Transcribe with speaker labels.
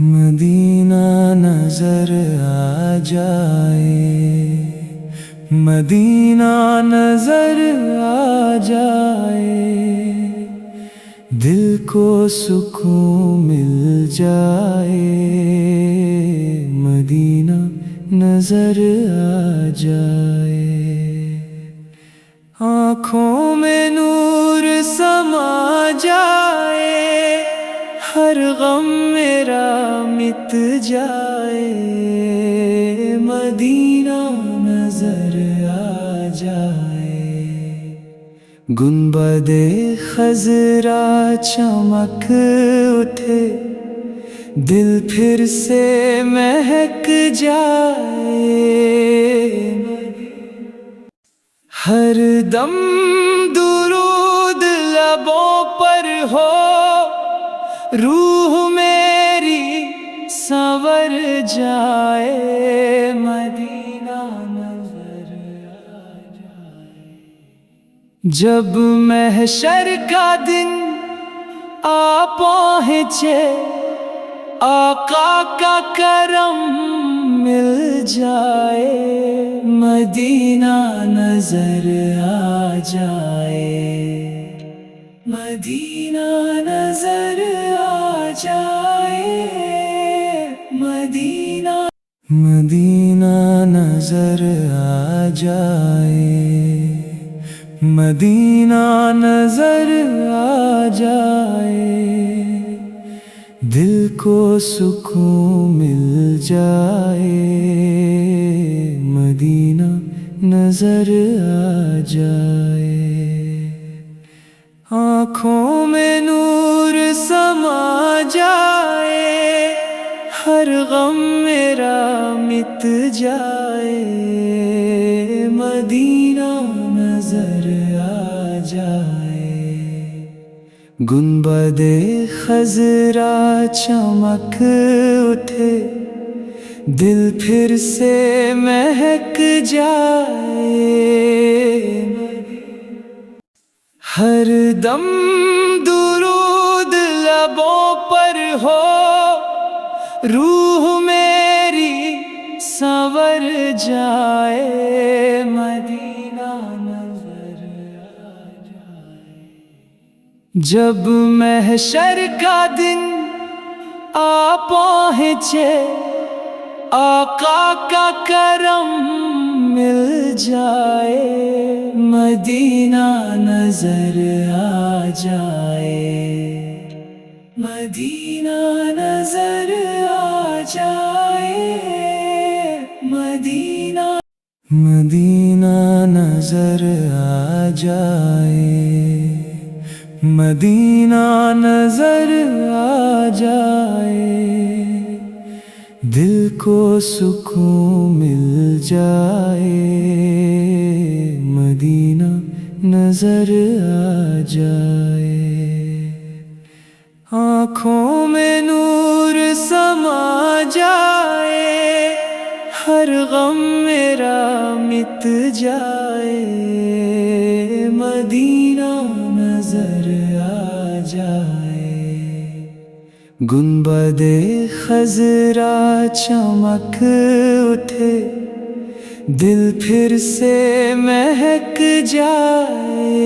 Speaker 1: مدینہ نظر آ جائے، مدینہ نظر آ جائے، دل کو سکون مل جائے، مدینہ نظر آ جائے، آنکھوں میں نور سما جائے، ہر غم میرا مٹ جائے، مدینہ نظر آ جائے، گنبد خضرا چمک اٹھے، دل پھر سے مہک جائے، ہر دم درود لبوں پر ہو، روح میری سنور جائے، مدینہ نظر آ جائے، جب محشر کا دن آ پہنچے، آقا کا کرم مل جائے، مدینہ نظر آ جائے، مدینہ نظر آ جائے، مدینہ نظر آ جائے، مدینہ نظر آ جائے، دل کو سکون مل جائے، مدینہ نظر آ جائے، آنکھوں میں نور سما جائے، ہر غم میرا مٹ جائے، مدینہ نظر آ جائے، گنبد خضرا چمک اٹھے، دل پھر سے مہک جائے، ہر دم درود لبوں پر ہو، روح میری سنور جائے، مدینہ نظر آ جائے، جب محشر کا دن آ پہنچے، آقا کا کرم مل جائے، مدینہ نظر آ جائے، مدینہ نظر آ جائے، مدینہ نظر آ جائے، مدینہ نظر آ جائے، دل کو سکون مل جائے، مدینہ نظر آ جائے، آنکھوں میں نور سما جائے، ہر غم میرا مٹ جائے، مدینہ نظر آ جائے، گنبد خضرا چمک اٹھے، دل پھر سے مہک جائے،